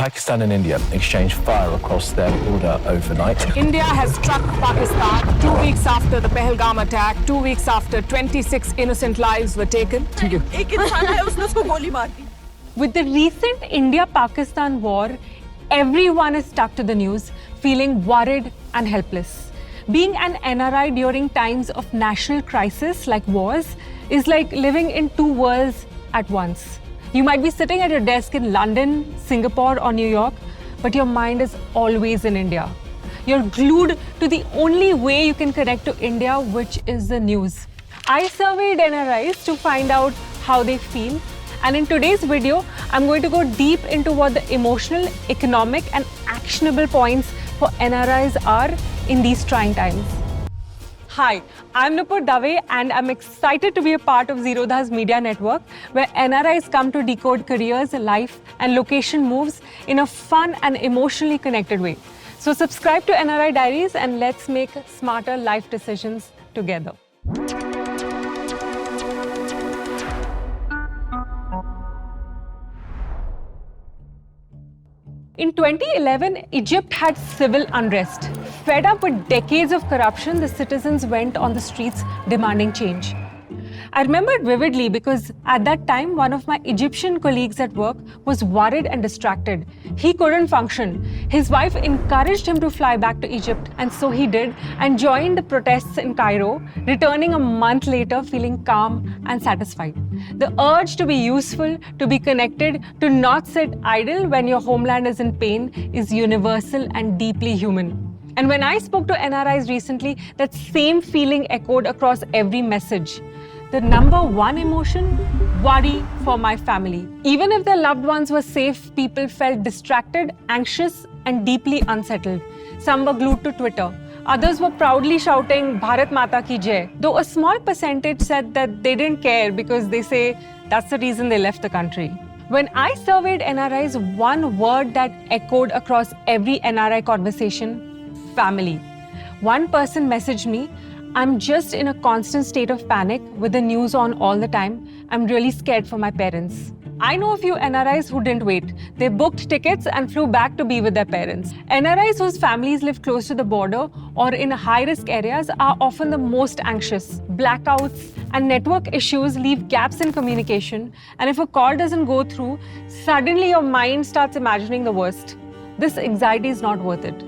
Pakistan and India exchanged fire across their border overnight. India has struck Pakistan 2 weeks after the Pahalgam attack, 2 weeks after 26 innocent lives were taken. With the recent India-Pakistan war, everyone is stuck to the news, feeling worried and helpless. Being an NRI during times of national crisis like wars is like living in two worlds at once. You might be sitting at your desk in London, Singapore or New York, but your mind is always in India. You're glued to the only way you can connect to India, which is the news. I surveyed NRIs to find out how they feel. And in today's video, I'm going to go deep into what the emotional, economic and actionable points for NRIs are in these trying times. Hi, I'm Nupur Dave and I'm excited to be a part of Zerodha's media network where NRIs come to decode careers, life and location moves in a fun and emotionally connected way. So subscribe to NRI Diaries and let's make smarter life decisions together. In 2011, Egypt had civil unrest. Fed up with decades of corruption, the citizens went on the streets demanding change. I remember it vividly because at that time, one of my Egyptian colleagues at work was worried and distracted. He couldn't function. His wife encouraged him to fly back to Egypt, and so he did and joined the protests in Cairo, returning a month later feeling calm and satisfied. The urge to be useful, to be connected, to not sit idle when your homeland is in pain is universal and deeply human. And when I spoke to NRIs recently, that same feeling echoed across every message. The number one emotion, worry for my family. Even if their loved ones were safe, people felt distracted, anxious, and deeply unsettled. Some were glued to Twitter. Others were proudly shouting, Bharat Mata ki Jai. Though a small percentage said that they didn't care because they say that's the reason they left the country. When I surveyed NRIs, one word that echoed across every NRI conversation, family. One person messaged me, I'm just in a constant state of panic with the news on all the time. I'm really scared for my parents. I know a few NRIs who didn't wait. They booked tickets and flew back to be with their parents. NRIs whose families live close to the border or in high-risk areas are often the most anxious. Blackouts and network issues leave gaps in communication, and if a call doesn't go through, suddenly your mind starts imagining the worst. This anxiety is not worth it.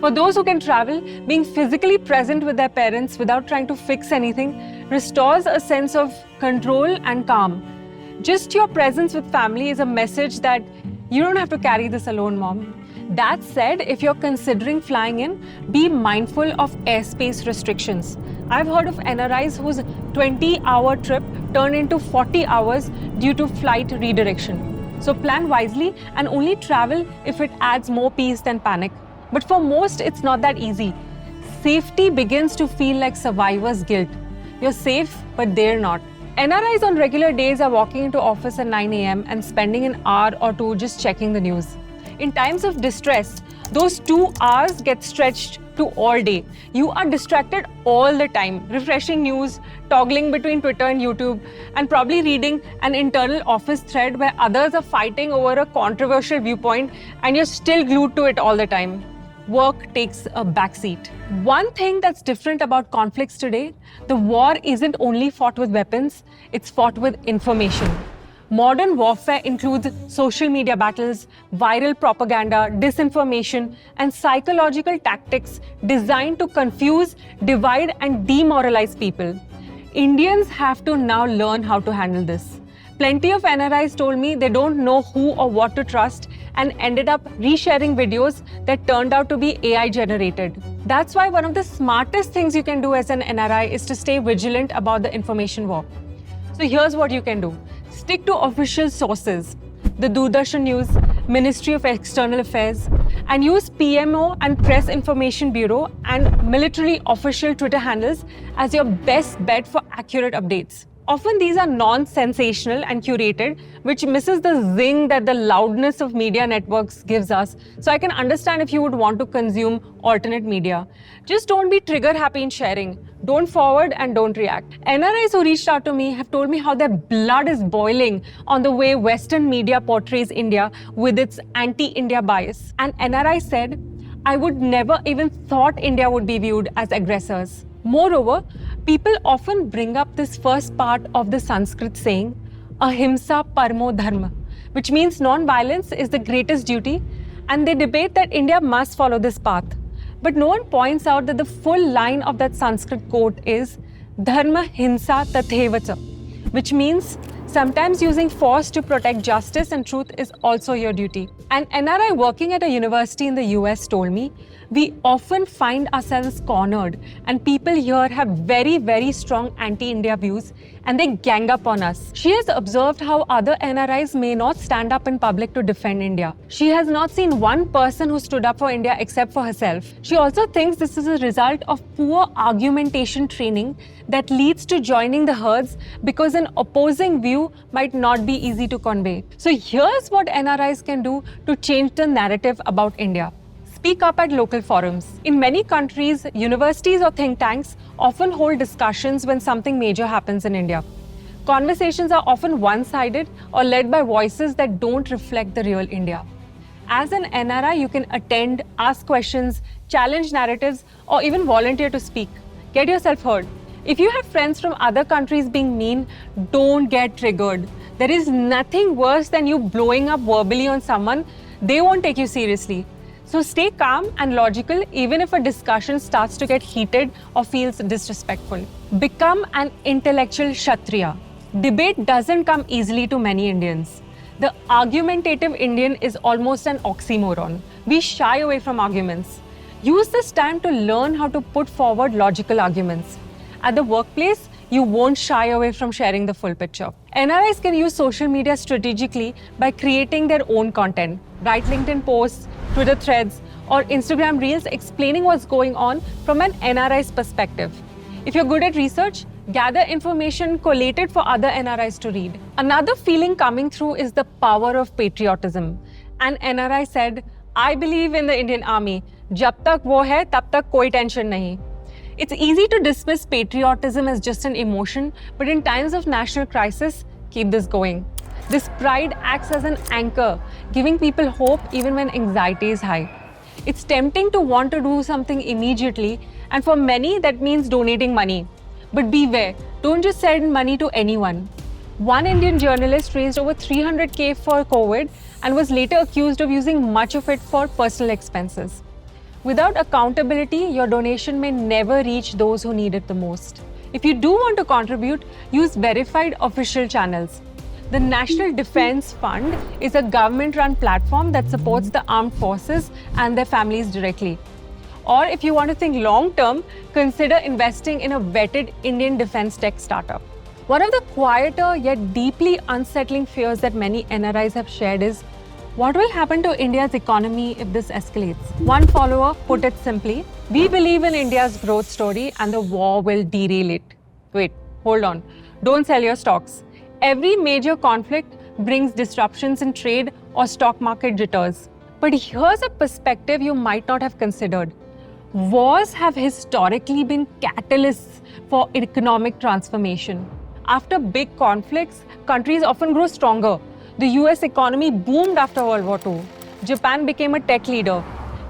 For those who can travel, being physically present with their parents without trying to fix anything restores a sense of control and calm. Just your presence with family is a message that you don't have to carry this alone, Mom. That said, if you're considering flying in, be mindful of airspace restrictions. I've heard of NRIs whose 20-hour trip turned into 40 hours due to flight redirection. So plan wisely and only travel if it adds more peace than panic. But for most, it's not that easy. Safety begins to feel like survivor's guilt. You're safe, but they're not. NRIs on regular days are walking into office at 9 a.m. and spending an hour or two just checking the news. In times of distress, those 2 hours get stretched to all day. You are distracted all the time, refreshing news, toggling between Twitter and YouTube, and probably reading an internal office thread where others are fighting over a controversial viewpoint and you're still glued to it all the time. Work takes a backseat. One thing that's different about conflicts today, the war isn't only fought with weapons, it's fought with information. Modern warfare includes social media battles, viral propaganda, disinformation, and psychological tactics designed to confuse, divide, and demoralize people. Indians have to now learn how to handle this. Plenty of NRIs told me they don't know who or what to trust and ended up resharing videos that turned out to be AI generated. That's why one of the smartest things you can do as an NRI is to stay vigilant about the information war. So here's what you can do. Stick to official sources, the Doordarshan News, Ministry of External Affairs, and use PMO and Press Information Bureau and military official Twitter handles as your best bet for accurate updates. Often these are non-sensational and curated, which misses the zing that the loudness of media networks gives us. So I can understand if you would want to consume alternate media. Just don't be trigger happy in sharing. Don't forward and don't react. NRIs who reached out to me have told me how their blood is boiling on the way Western media portrays India with its anti-India bias. And NRI said, I would never even thought India would be viewed as aggressors. Moreover, people often bring up this first part of the Sanskrit saying, Ahimsa Parmo Dharma, which means non-violence is the greatest duty, and they debate that India must follow this path. But no one points out that the full line of that Sanskrit quote is Dharma Hinsa Tathevacha, which means sometimes using force to protect justice and truth is also your duty. An NRI working at a university in the US told me, we often find ourselves cornered and people here have very, very strong anti-India views and they gang up on us. She has observed how other NRIs may not stand up in public to defend India. She has not seen one person who stood up for India except for herself. She also thinks this is a result of poor argumentation training that leads to joining the herds because an opposing view might not be easy to convey. So here's what NRIs can do to change the narrative about India. Speak up at local forums. In many countries, universities or think tanks often hold discussions when something major happens in India. Conversations are often one-sided or led by voices that don't reflect the real India. As an NRI, you can attend, ask questions, challenge narratives, or even volunteer to speak. Get yourself heard. If you have friends from other countries being mean, don't get triggered. There is nothing worse than you blowing up verbally on someone. They won't take you seriously. So stay calm and logical even if a discussion starts to get heated or feels disrespectful. Become an intellectual Kshatriya. Debate doesn't come easily to many Indians. The argumentative Indian is almost an oxymoron. We shy away from arguments. Use this time to learn how to put forward logical arguments. At the workplace, you won't shy away from sharing the full picture. NRIs can use social media strategically by creating their own content. Write LinkedIn posts, Twitter threads, or Instagram reels explaining what's going on from an NRI's perspective. If you're good at research, gather information collated for other NRIs to read. Another feeling coming through is the power of patriotism. An NRI said, I believe in the Indian Army. Jab tak wo hai, tab tak koi tension nahi. It's easy to dismiss patriotism as just an emotion, but in times of national crisis, keep this going. This pride acts as an anchor, giving people hope even when anxiety is high. It's tempting to want to do something immediately, and for many, that means donating money. But beware, don't just send money to anyone. One Indian journalist raised over 300K for COVID and was later accused of using much of it for personal expenses. Without accountability, your donation may never reach those who need it the most. If you do want to contribute, use verified official channels. The National Defence Fund is a government-run platform that supports the armed forces and their families directly. Or if you want to think long-term, consider investing in a vetted Indian defence tech startup. One of the quieter yet deeply unsettling fears that many NRIs have shared is, what will happen to India's economy if this escalates? One follower put it simply, we believe in India's growth story and the war will derail it. Wait, hold on. Don't sell your stocks. Every major conflict brings disruptions in trade or stock market jitters. But here's a perspective you might not have considered. Wars have historically been catalysts for economic transformation. After big conflicts, countries often grow stronger. The US economy boomed after World War II. Japan became a tech leader.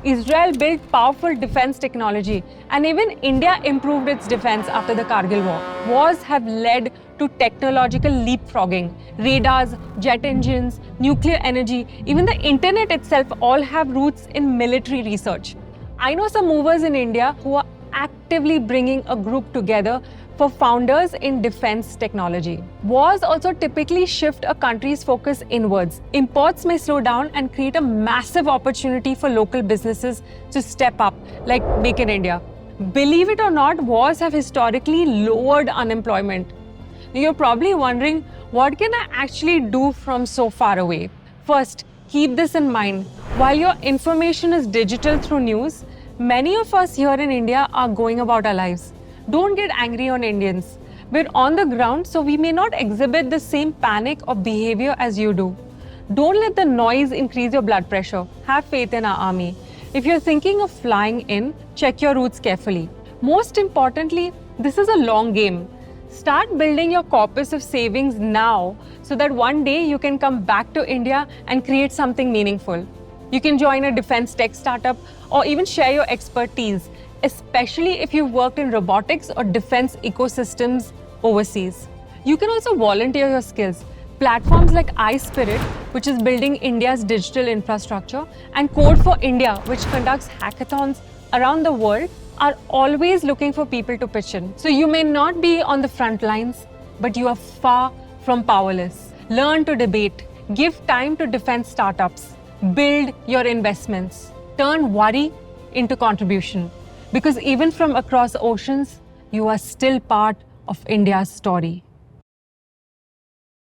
Israel built powerful defense technology, and even India improved its defense after the Kargil War. Wars have led to technological leapfrogging. Radars, jet engines, nuclear energy, even the internet itself all have roots in military research. I know some movers in India who are actively bringing a group together for founders in defense technology. Wars also typically shift a country's focus inwards. Imports may slow down and create a massive opportunity for local businesses to step up, like Make in India. Believe it or not, wars have historically lowered unemployment. You're probably wondering, what can I actually do from so far away? First, keep this in mind. While your information is digital through news, many of us here in India are going about our lives. Don't get angry on Indians. We're on the ground, so we may not exhibit the same panic or behavior as you do. Don't let the noise increase your blood pressure. Have faith in our army. If you're thinking of flying in, check your routes carefully. Most importantly, this is a long game. Start building your corpus of savings now so that one day you can come back to India and create something meaningful. You can join a defense tech startup or even share your expertise, especially if you've worked in robotics or defense ecosystems overseas. You can also volunteer your skills. Platforms like iSpirit, which is building India's digital infrastructure, and Code for India, which conducts hackathons around the world, are always looking for people to pitch in. So you may not be on the front lines, but you are far from powerless. Learn to debate, give time to defense startups, build your investments, turn worry into contribution. Because even from across oceans, you are still part of India's story.